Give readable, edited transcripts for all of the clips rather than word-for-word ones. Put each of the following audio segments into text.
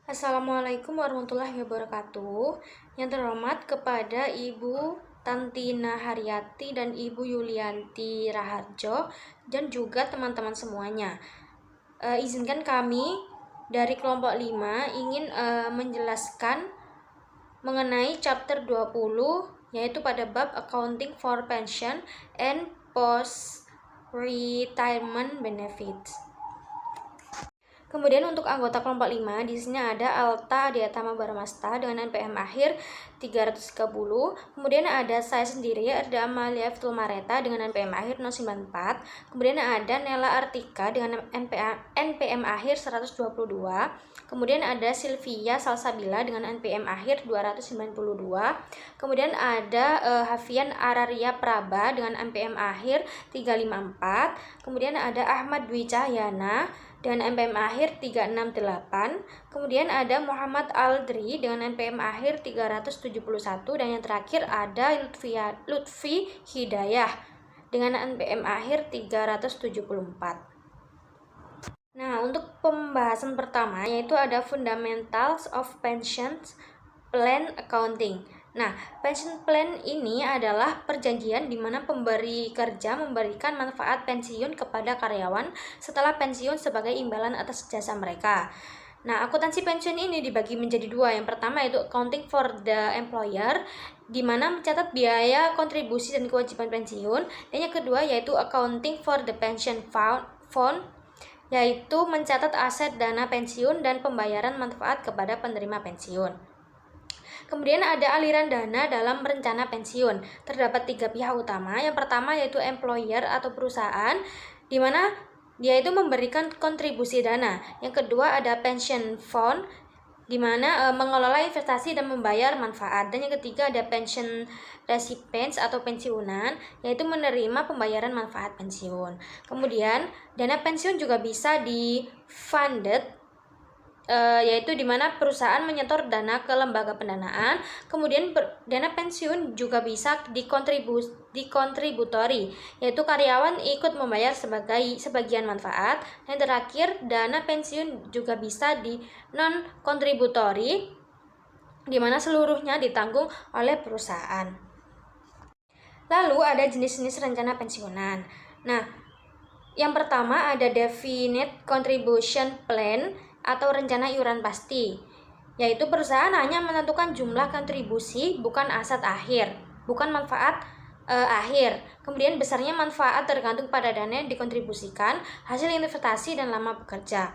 Assalamualaikum warahmatullahi wabarakatuh. Yang terhormat kepada Ibu Tantina Haryati dan Ibu Yulianti Raharjo dan juga teman-teman semuanya. Izinkan kami dari kelompok 5 ingin menjelaskan mengenai chapter 20 yaitu pada bab Accounting for Pension and Post Retirement Benefits. Kemudian untuk anggota kelompok 5 di sini ada Alta Adiatama Baramasta dengan NPM akhir 330. Kemudian ada saya sendiri Erda Amalia Fitul Mareta dengan NPM akhir 094. Kemudian ada Nela Artika dengan NPM akhir 122. Kemudian ada Sylvia Salsabila dengan NPM akhir 292. Kemudian ada Hafian Araria Praba dengan NPM akhir 354. Kemudian ada Ahmad Dwi Cahyana dengan NPM akhir 368. Kemudian ada Muhammad Aldri dengan NPM akhir 371. Dan yang terakhir ada Lutfi Hidayah dengan NPM akhir 374. Nah, untuk pembahasan pertama yaitu ada Fundamentals of Pensions Plan Accounting. Nah, pension plan ini adalah perjanjian di mana pemberi kerja memberikan manfaat pensiun kepada karyawan setelah pensiun sebagai imbalan atas jasa mereka. Nah, akuntansi pensiun ini dibagi menjadi dua. Yang pertama yaitu accounting for the employer, di mana mencatat biaya, kontribusi, dan kewajiban pensiun. Dan yang kedua yaitu accounting for the pension fund, yaitu mencatat aset dana pensiun dan pembayaran manfaat kepada penerima pensiun. Kemudian ada aliran dana dalam rencana pensiun. Terdapat 3 pihak utama. Yang pertama yaitu employer atau perusahaan, di mana dia itu memberikan kontribusi dana. Yang kedua ada pension fund, di mana mengelola investasi dan membayar manfaat. Dan yang ketiga ada pension recipients atau pensiunan, yaitu menerima pembayaran manfaat pensiun. Kemudian dana pensiun juga bisa di-funded, yaitu di mana perusahaan menyetor dana ke lembaga pendanaan. Kemudian dana pensiun juga bisa dikontributori, yaitu karyawan ikut membayar sebagian manfaat. Dan terakhir, dana pensiun juga bisa di non kontributori, di mana seluruhnya ditanggung oleh perusahaan. Lalu ada jenis-jenis rencana pensiunan. Nah, yang pertama ada Definite Contribution Plan atau rencana iuran pasti, yaitu perusahaan hanya menentukan jumlah kontribusi, bukan aset akhir, bukan manfaat akhir. Kemudian besarnya manfaat tergantung pada dana yang dikontribusikan, hasil investasi, dan lama bekerja.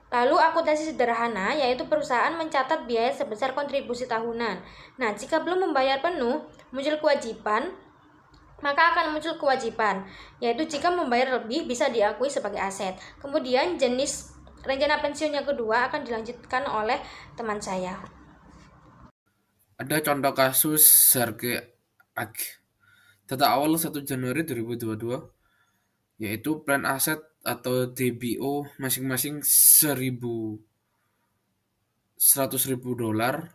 Lalu akuntansi sederhana, yaitu perusahaan mencatat biaya sebesar kontribusi tahunan. Nah, jika belum membayar penuh, muncul kewajiban, maka akan muncul kewajiban, yaitu jika membayar lebih bisa diakui sebagai aset. Kemudian jenis rencana pensiun yang kedua akan dilanjutkan oleh teman saya. Ada contoh kasus Zarge Ag. Data awal 1 Januari 2022, yaitu plan aset atau DBO masing-masing 100.000 dolar,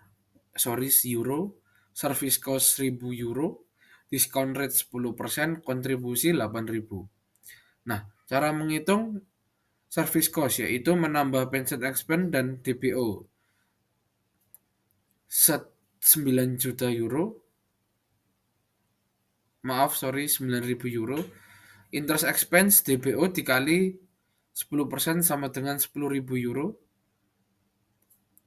euro, service cost 1.000 euro, discount rate 10%, kontribusi 8.000. Nah, cara menghitung service cost yaitu menambah pension expense dan DBO 9 juta euro, 9.000 euro. Interest expense DBO dikali 10% sama dengan 10.000 euro.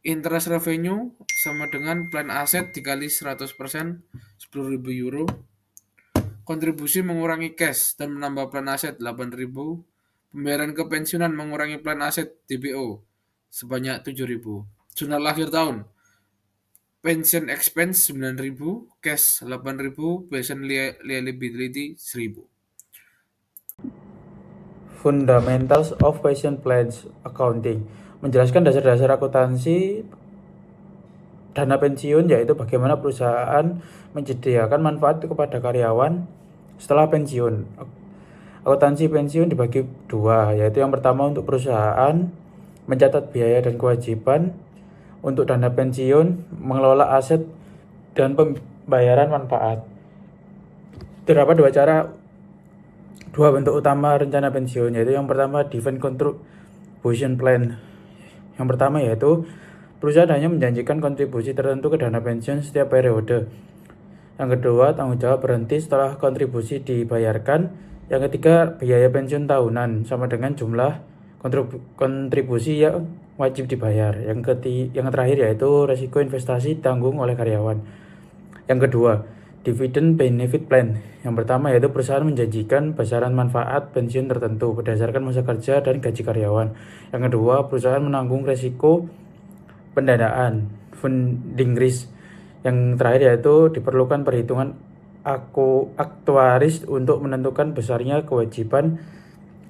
Interest revenue sama dengan plan aset dikali 100% 10.000 euro. Kontribusi mengurangi cash dan menambah plan aset 8.000. Pembayaran kepensiunan mengurangi plan aset DBO sebanyak 7.000. Jurnal akhir tahun. Pension expense 9.000, cash 8.000, pension liability 1.000. Fundamentals of Pension Plans Accounting menjelaskan dasar-dasar akuntansi dana pensiun, yaitu bagaimana perusahaan menyediakan manfaat kepada karyawan setelah pensiun. Akuntansi pensiun dibagi dua, yaitu yang pertama untuk perusahaan mencatat biaya dan kewajiban, untuk dana pensiun mengelola aset dan pembayaran manfaat. Terdapat dua bentuk utama rencana pensiun, yaitu yang pertama Defined Contribution Plan. Yang pertama yaitu perusahaan hanya menjanjikan kontribusi tertentu ke dana pensiun setiap periode. Yang kedua, tanggung jawab berhenti setelah kontribusi dibayarkan. Yang ketiga, biaya pensiun tahunan sama dengan jumlah kontribusi yang wajib dibayar. Yang terakhir yaitu resiko investasi ditanggung oleh karyawan. Yang kedua, dividend benefit plan. Yang pertama yaitu perusahaan menjanjikan besaran manfaat pensiun tertentu berdasarkan masa kerja dan gaji karyawan. Yang kedua, perusahaan menanggung resiko pendanaan, funding risk. Yang terakhir yaitu diperlukan perhitungan aktuaris untuk menentukan besarnya kewajiban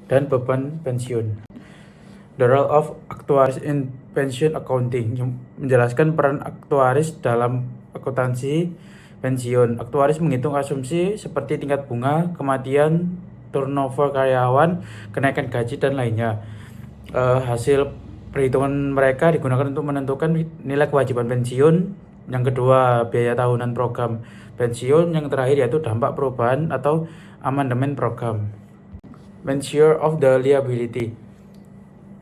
dan beban pensiun. The role of actuaries in pension accounting, menjelaskan peran aktuaris dalam akuntansi pensiun. Aktuaris menghitung asumsi seperti tingkat bunga, kematian, turnover karyawan, kenaikan gaji, dan lainnya. Hasil perhitungan mereka digunakan untuk menentukan nilai kewajiban pensiun. Yang kedua, biaya tahunan program pensiun. Yang terakhir yaitu dampak perubahan atau amandemen program. Measure of the liability.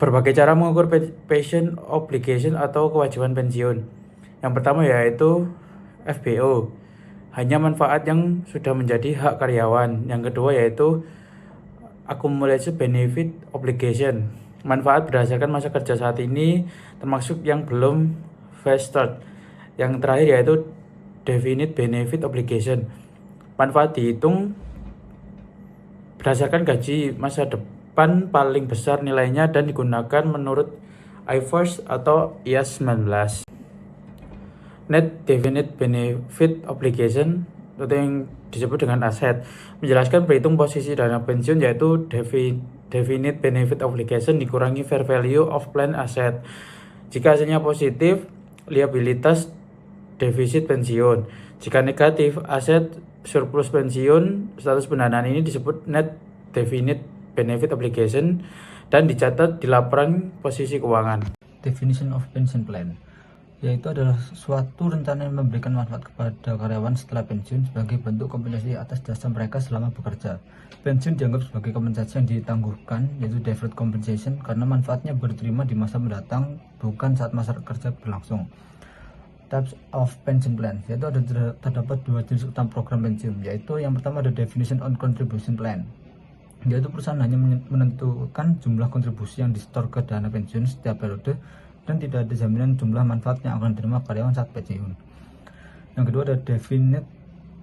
Berbagai cara mengukur pension obligation atau kewajiban pensiun. Yang pertama yaitu FBO, hanya manfaat yang sudah menjadi hak karyawan. Yang kedua yaitu accumulated benefit obligation, manfaat berdasarkan masa kerja saat ini termasuk yang belum vested. Yang terakhir yaitu definite benefit obligation, manfaat dihitung berdasarkan gaji masa depan paling besar nilainya dan digunakan menurut IFRS atau IAS 19. Net definite benefit obligation atau yang disebut dengan aset, menjelaskan berhitung posisi dana pensiun yaitu definite benefit obligation dikurangi fair value of plan asset. Jika hasilnya positif, liabilitas defisit pensiun. Jika negatif, aset surplus pensiun. Status pendanaan ini disebut net definite benefit obligation dan dicatat di laporan posisi keuangan. Definition of pension plan, yaitu adalah suatu rencana yang memberikan manfaat kepada karyawan setelah pensiun sebagai bentuk kompensasi atas jasa mereka selama bekerja. Pensiun dianggap sebagai kompensasi yang ditangguhkan, yaitu deferred compensation, karena manfaatnya baru diterima di masa mendatang, bukan saat masa kerja berlangsung. Types of pension plan, yaitu terdapat dua jenis utama program pensiun, yaitu yang pertama ada definition on contribution plan, yaitu perusahaan hanya menentukan jumlah kontribusi yang disetor ke dana pensiun setiap periode dan tidak ada jaminan jumlah manfaat yang akan diterima karyawan saat pensiun. Yang kedua ada definite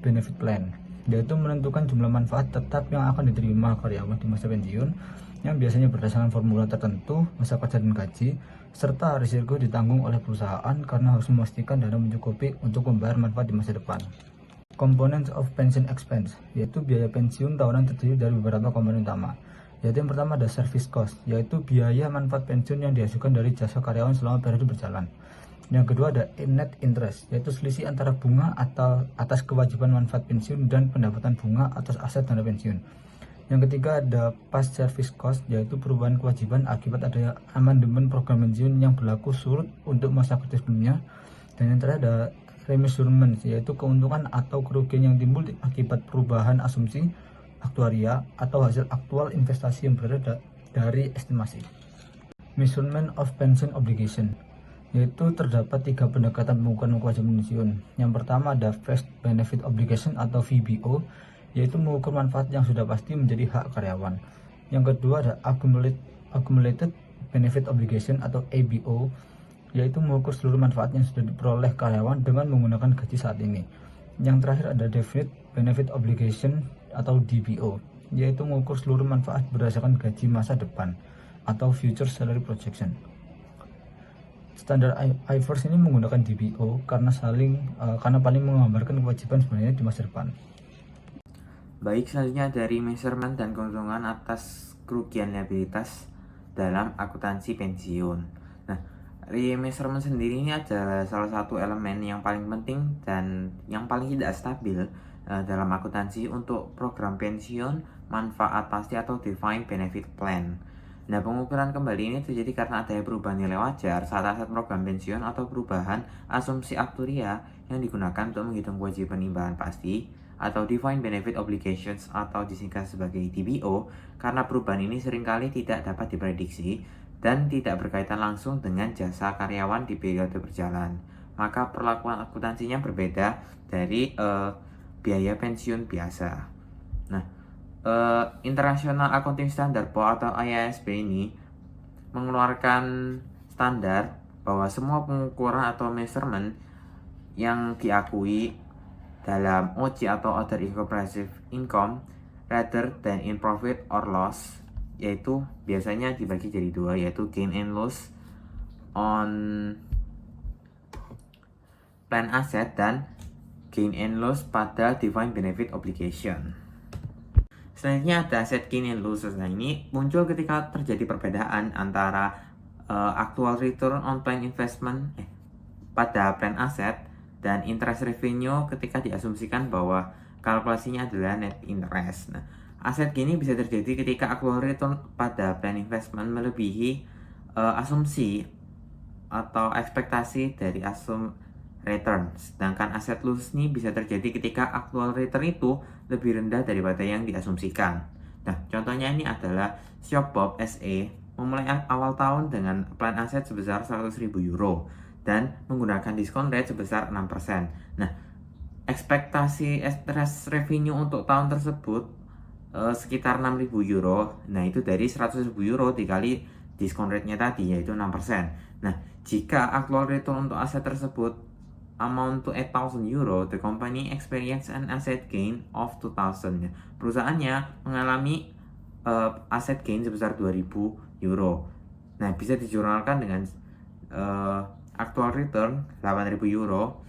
benefit plan, yaitu menentukan jumlah manfaat tetap yang akan diterima karyawan di masa pensiun yang biasanya berdasarkan formula tertentu, masa kerja dan gaji, serta risiko ditanggung oleh perusahaan karena harus memastikan dana mencukupi untuk membayar manfaat di masa depan. Components of pension expense, yaitu biaya pensiun tahunan terdiri dari beberapa komponen utama, yaitu yang pertama ada service cost, yaitu biaya manfaat pensiun yang dihasilkan dari jasa karyawan selama periode berjalan. Yang kedua ada net interest, yaitu selisih antara bunga atau atas kewajiban manfaat pensiun dan pendapatan bunga atas aset dana pensiun. Yang ketiga ada past service cost, yaitu perubahan kewajiban akibat adanya amandemen program pensiun yang berlaku surut untuk masa kerja sebelumnya. Dan yang terakhir ada remeasurement, yaitu keuntungan atau kerugian yang timbul akibat perubahan asumsi aktuaria atau hasil aktual investasi yang berbeda dari estimasi. Measurement of pension obligation, yaitu terdapat tiga pendekatan pengukuran kewajiban pensiun. Yang pertama ada vested benefit obligation atau VBO, yaitu mengukur manfaat yang sudah pasti menjadi hak karyawan. Yang kedua ada accumulated benefit obligation atau ABO, yaitu mengukur seluruh manfaat yang sudah diperoleh karyawan dengan menggunakan gaji saat ini. Yang terakhir ada definite benefit obligation atau DBO, yaitu mengukur seluruh manfaat berdasarkan gaji masa depan atau future salary projection. Standar IFRS ini menggunakan DBO karena paling menggambarkan kewajiban sebenarnya di masa depan. Baik, selanjutnya dari measurement dan keuntungan atas kerugian liabilitas dalam akuntansi pensiun. Nah, remeasurement sendiri ini adalah salah satu elemen yang paling penting dan yang paling tidak stabil dalam akuntansi untuk program pensiun, manfaat pasti atau defined benefit plan. Nah, pengukuran kembali ini terjadi karena adanya perubahan nilai wajar saat aset program pensiun atau perubahan asumsi aktuaria yang digunakan untuk menghitung kewajiban imbalan pasti atau defined benefit obligations atau disingkat sebagai DBO. Karena perubahan ini seringkali tidak dapat diprediksi, dan tidak berkaitan langsung dengan jasa karyawan di periode berjalan. Maka perlakuan akuntansinya berbeda dari biaya pensiun biasa. Nah, International Accounting Standard Board atau IASB ini mengeluarkan standar bahwa semua pengukuran atau measurement yang diakui dalam OC atau Other Incomprehensive Income rather than in profit or loss, yaitu biasanya dibagi jadi dua, yaitu gain and loss on plan asset dan gain and loss pada defined benefit obligation. Selanjutnya ada asset gain and losses. Nah, ini muncul ketika terjadi perbedaan antara actual return on plan investment pada plan aset dan interest revenue ketika diasumsikan bahwa kalkulasinya adalah net interest. Nah, aset gain ini bisa terjadi ketika actual return pada plan investment melebihi asumsi atau ekspektasi dari return. Sedangkan aset loss ini bisa terjadi ketika actual return itu lebih rendah daripada yang diasumsikan. Nah, contohnya ini adalah Shopbob SE memulai awal tahun dengan plan aset sebesar 100.000 euro dan menggunakan diskon rate sebesar 6%. Nah, ekspektasi interest revenue untuk tahun tersebut sekitar 6.000 euro. Nah, itu dari 100.000 euro dikali diskon rate-nya tadi, yaitu 6%. Nah, jika actual return untuk aset tersebut amount to 8,000 euro, the company experience an asset gain of 2,000. Perusahaannya mengalami aset gain sebesar 2.000 euro. Nah, bisa dijurnalkan dengan actual return 8.000 euro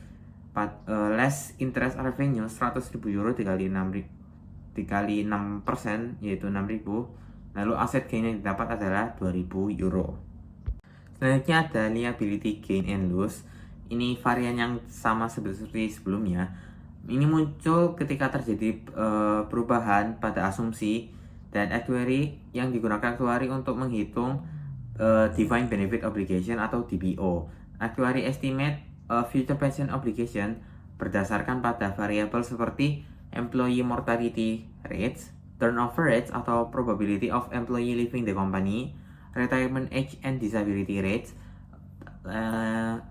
less interest revenue 100.000 euro dikali 6%, yaitu 6.000. Lalu aset gain yang didapat adalah 2.000 euro. Selanjutnya ada liability gain and loss. Ini varian yang sama seperti sebelumnya. Ini muncul ketika terjadi perubahan pada asumsi dan actuary yang digunakan actuary untuk menghitung defined benefit obligation atau DBO. Actuary estimate future pension obligation berdasarkan pada variabel seperti employee mortality rates, turnover rates atau probability of employee leaving the company, retirement age and disability rates,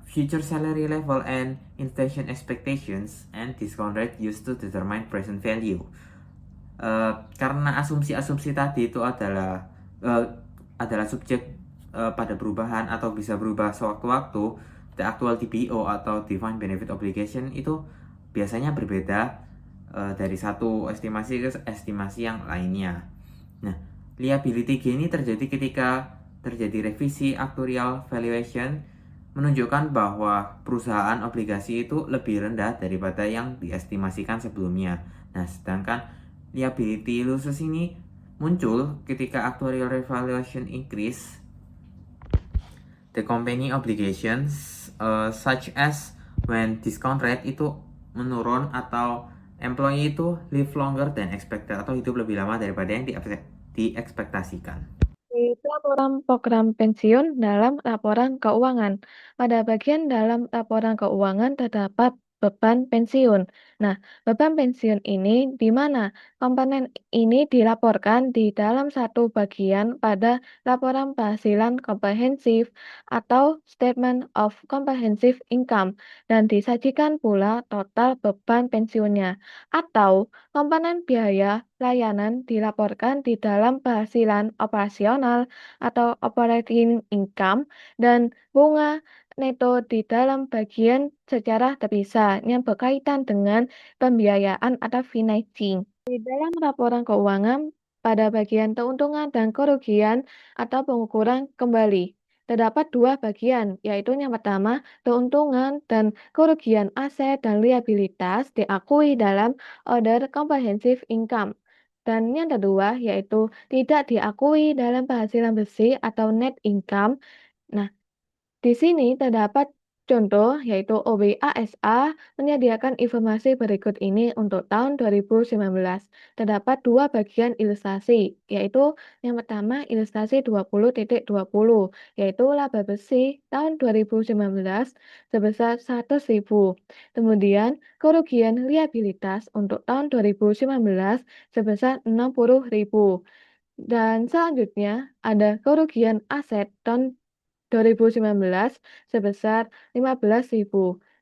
future salary level and inflation expectations, and discount rate used to determine present value. Karena asumsi-asumsi tadi itu adalah subjek pada perubahan atau bisa berubah sewaktu-waktu, the actual DBO atau defined benefit obligation itu biasanya berbeda dari satu estimasi ke estimasi yang lainnya. Nah, liability gain ini terjadi ketika terjadi revisi actuarial valuation menunjukkan bahwa perusahaan obligasi itu lebih rendah daripada yang diestimasikan sebelumnya. Nah, sedangkan liability losses ini muncul ketika actuarial revaluation increase the company obligations, such as when discount rate itu menurun atau employee itu live longer than expected atau hidup lebih lama daripada yang diekspektasikan. Laporan program pensiun dalam laporan keuangan. Pada bagian dalam laporan keuangan terdapat beban pensiun. Nah, beban pensiun ini di mana komponen ini dilaporkan di dalam satu bagian pada laporan penghasilan komprehensif atau Statement of Comprehensive Income dan disajikan pula total beban pensiunnya atau komponen biaya layanan dilaporkan di dalam penghasilan operasional atau operating income dan bunga neto di dalam bagian secara terpisah yang berkaitan dengan pembiayaan atau financing. Di dalam laporan keuangan pada bagian keuntungan dan kerugian atau pengukuran kembali. Terdapat dua bagian, yaitu yang pertama, keuntungan dan kerugian aset dan liabilitas diakui dalam Other Comprehensive Income. Dan yang kedua, yaitu tidak diakui dalam penghasilan bersih atau net income. Nah, di sini terdapat contoh yaitu OBASA menyediakan informasi berikut ini untuk tahun 2019. Terdapat dua bagian ilustrasi, yaitu yang pertama ilustrasi 20.20, yaitu laba bersih tahun 2019 sebesar 100.000. Kemudian kerugian liabilitas untuk tahun 2019 sebesar 60.000. Dan selanjutnya ada kerugian aset tahun 2019 sebesar 15.000,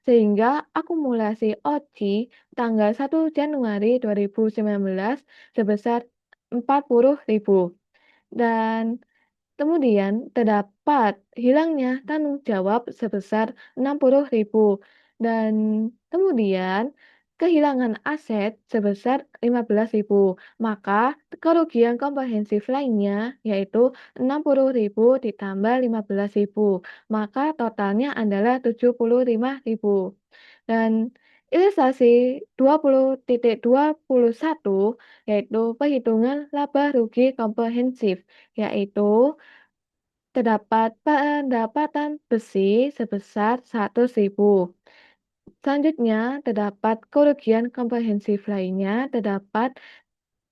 sehingga akumulasi OCI tanggal 1 Januari 2019 sebesar 40.000. Dan kemudian terdapat hilangnya tanggung jawab sebesar 60.000 dan kemudian kehilangan aset sebesar 15.000. Maka kerugian komprehensif lainnya yaitu 60.000 ditambah 15.000. Maka totalnya adalah 75.000. Dan ilustrasi 20.21 yaitu perhitungan laba rugi komprehensif, yaitu terdapat pendapatan besi sebesar 100.000. Selanjutnya, terdapat kerugian komprehensif lainnya terdapat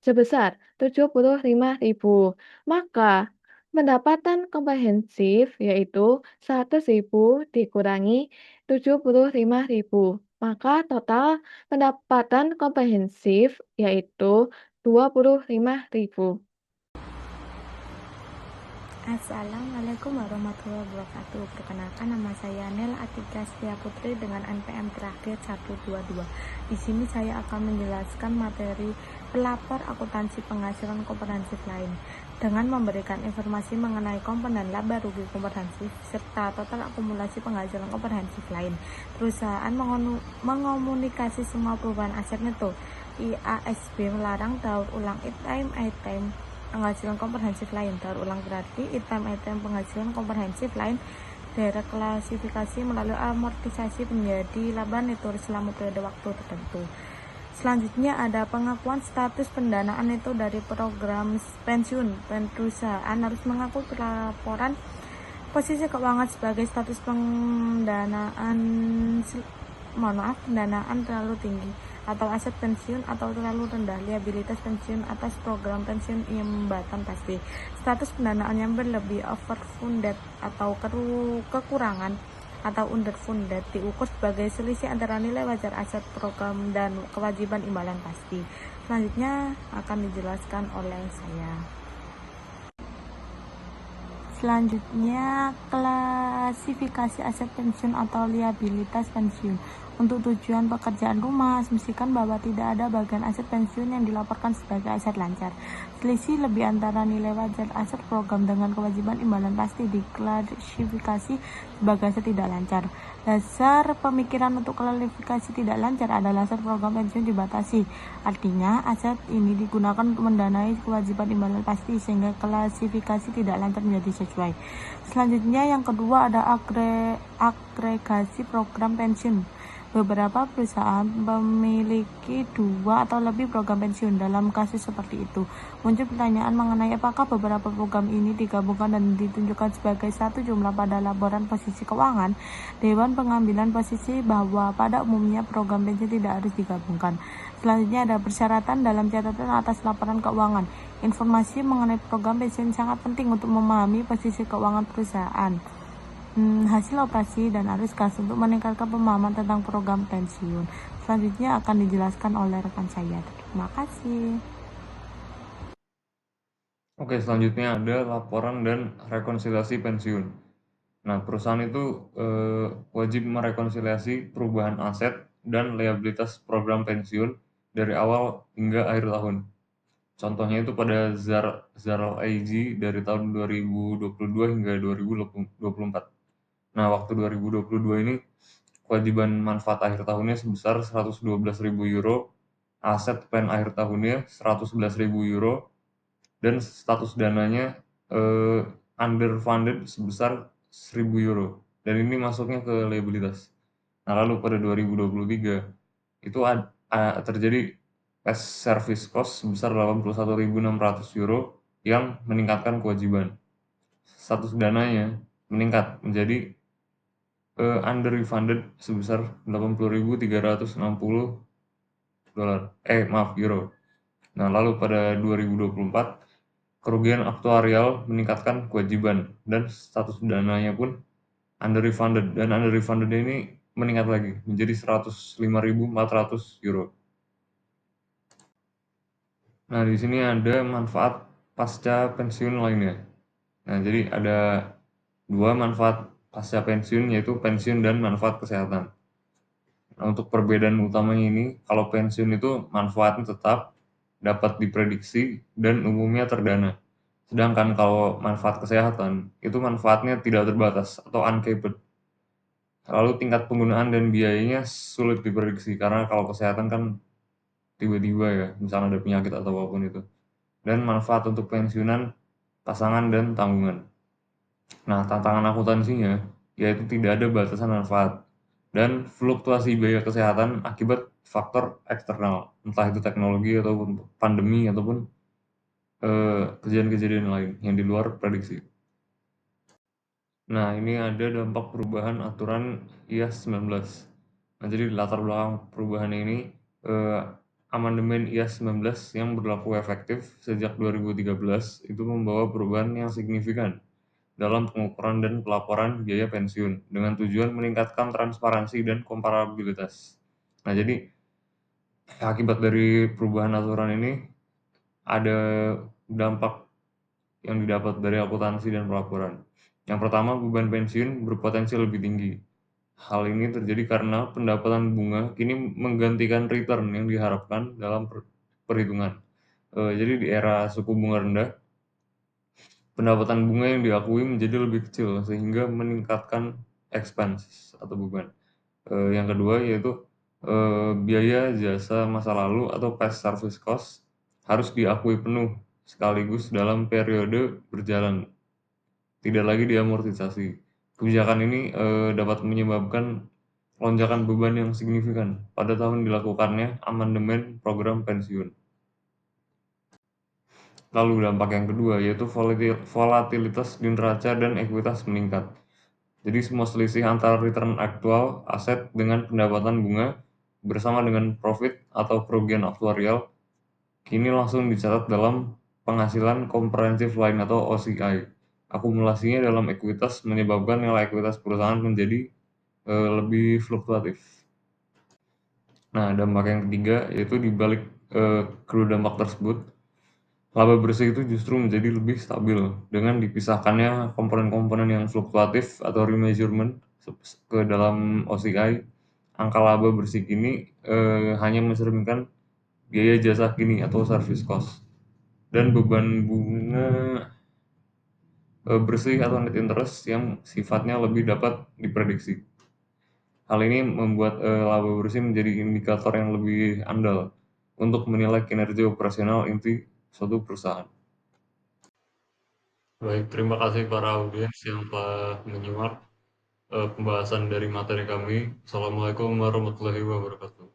sebesar 75.000. Maka, pendapatan komprehensif yaitu 100.000 dikurangi 75.000. Maka total pendapatan komprehensif yaitu 25.000. Assalamualaikum warahmatullahi wabarakatuh. Perkenalkan, nama saya Nel Atika Setia Putri dengan NPM terakhir 122. Di sini saya akan menjelaskan materi pelapor akuntansi penghasilan komprehensif lain dengan memberikan informasi mengenai komponen laba rugi komprehensif serta total akumulasi penghasilan komprehensif lain. Perusahaan mengomunikasi semua perubahan aset neto. IASB melarang daur ulang item penghasilan komprehensif lain. Daur ulang berarti item penghasilan komprehensif lain direklasifikasi melalui amortisasi menjadi laba neto selama periode waktu tertentu. Selanjutnya ada pengakuan status pendanaan neto dari program pensiun. Perusahaan harus mengaku pelaporan posisi keuangan sebagai status pendanaan terlalu tinggi atau aset pensiun atau terlalu rendah, liabilitas pensiun atas program pensiun imbatan pasti, status pendanaan yang berlebih overfunded atau kekurangan atau underfunded diukur sebagai selisih antara nilai wajar aset program dan kewajiban imbalan pasti. Selanjutnya akan dijelaskan oleh saya. Selanjutnya, klasifikasi aset pensiun atau liabilitas pensiun. Untuk tujuan pekerjaan rumah, asumsikan bahwa tidak ada bagian aset pensiun yang dilaporkan sebagai aset lancar. Selisih lebih antara nilai wajar aset program dengan kewajiban imbalan pasti diklasifikasi sebagai aset tidak lancar. Dasar pemikiran untuk klasifikasi tidak lancar adalah aset program pensiun dibatasi. Artinya, aset ini digunakan untuk mendanai kewajiban imbalan pasti sehingga klasifikasi tidak lancar menjadi sesuai. Selanjutnya yang kedua ada agregasi program pensiun. Beberapa perusahaan memiliki 2 atau lebih program pensiun. Dalam kasus seperti itu, muncul pertanyaan mengenai apakah beberapa program ini digabungkan dan ditunjukkan sebagai satu jumlah pada laporan posisi keuangan. Dewan pengambilan posisi bahwa pada umumnya program pensiun tidak harus digabungkan. Selanjutnya ada persyaratan dalam catatan atas laporan keuangan. Informasi mengenai program pensiun sangat penting untuk memahami posisi keuangan perusahaan, hasil operasi dan arus kas untuk meningkatkan pemahaman tentang program pensiun. Selanjutnya akan dijelaskan oleh rekan saya. Terima kasih. Oke, selanjutnya ada laporan dan rekonsiliasi pensiun. Nah, perusahaan itu wajib merekonsiliasi perubahan aset dan liabilitas program pensiun dari awal hingga akhir tahun. Contohnya itu pada Zaral AG dari tahun 2022 hingga 2024. Nah, waktu 2022 ini kewajiban manfaat akhir tahunnya sebesar 112.000 euro, aset plan akhir tahunnya 111.000 euro, dan status dananya underfunded sebesar 1.000 euro. Dan ini masuknya ke liabilitas. Nah, lalu pada 2023 itu terjadi cash service cost sebesar 81.600 euro yang meningkatkan kewajiban. Status dananya meningkat menjadi underfunded sebesar 80.360 euro. Nah, lalu pada 2024 kerugian aktuarial meningkatkan kewajiban dan status dananya pun underfunded, dan underfunded ini meningkat lagi menjadi 105.400 euro. Nah, di sini ada manfaat pasca pensiun lainnya. Nah, jadi ada dua manfaat pasca pensiun, yaitu pensiun dan manfaat kesehatan. Nah, untuk perbedaan utamanya ini, kalau pensiun itu manfaatnya tetap dapat diprediksi dan umumnya terdana. Sedangkan kalau manfaat kesehatan, itu manfaatnya tidak terbatas atau uncapped. Lalu tingkat penggunaan dan biayanya sulit diprediksi karena kalau kesehatan kan tiba-tiba ya, misalnya ada penyakit atau apapun itu. Dan manfaat untuk pensiunan, pasangan, dan tanggungan. Nah, tantangan akuntansinya yaitu tidak ada batasan manfaat dan fluktuasi biaya kesehatan akibat faktor eksternal, entah itu teknologi ataupun pandemi ataupun kejadian-kejadian lain yang di luar prediksi. Nah, ini ada dampak perubahan aturan IAS 19. Nah, jadi latar belakang perubahan ini eh, amandemen IAS 19 yang berlaku efektif sejak 2013 itu membawa perubahan yang signifikan dalam pengukuran dan pelaporan biaya pensiun dengan tujuan meningkatkan transparansi dan komparabilitas. Nah, jadi akibat dari perubahan aturan ini ada dampak yang didapat dari akuntansi dan pelaporan. Yang pertama, beban pensiun berpotensi lebih tinggi. Hal ini terjadi karena pendapatan bunga kini menggantikan return yang diharapkan dalam perhitungan. Jadi di era suku bunga rendah, pendapatan bunga yang diakui menjadi lebih kecil sehingga meningkatkan expense atau beban. Yang kedua yaitu biaya jasa masa lalu atau past service cost harus diakui penuh sekaligus dalam periode berjalan, tidak lagi diamortisasi. Kebijakan ini dapat menyebabkan lonjakan beban yang signifikan pada tahun dilakukannya amandemen program pensiun. Lalu dampak yang kedua yaitu volatilitas di neraca dan ekuitas meningkat. Jadi semua selisih antara return aktual aset dengan pendapatan bunga bersama dengan profit atau kerugian aktuarial kini langsung dicatat dalam penghasilan komprehensif lain atau OCI. Akumulasinya dalam ekuitas menyebabkan nilai ekuitas perusahaan menjadi lebih fluktuatif. Nah, dampak yang ketiga yaitu di balik kedua dampak tersebut, laba bersih itu justru menjadi lebih stabil dengan dipisahkannya komponen-komponen yang fluktuatif atau remeasurement ke dalam OCI. Angka laba bersih kini hanya mencerminkan biaya jasa kini atau service cost dan beban bunga bersih atau net interest yang sifatnya lebih dapat diprediksi. Hal ini membuat laba bersih menjadi indikator yang lebih andal untuk menilai kinerja operasional inti suatu perusahaan. Baik, terima kasih para audiens yang telah menyimak pembahasan dari materi kami. Assalamualaikum warahmatullahi wabarakatuh.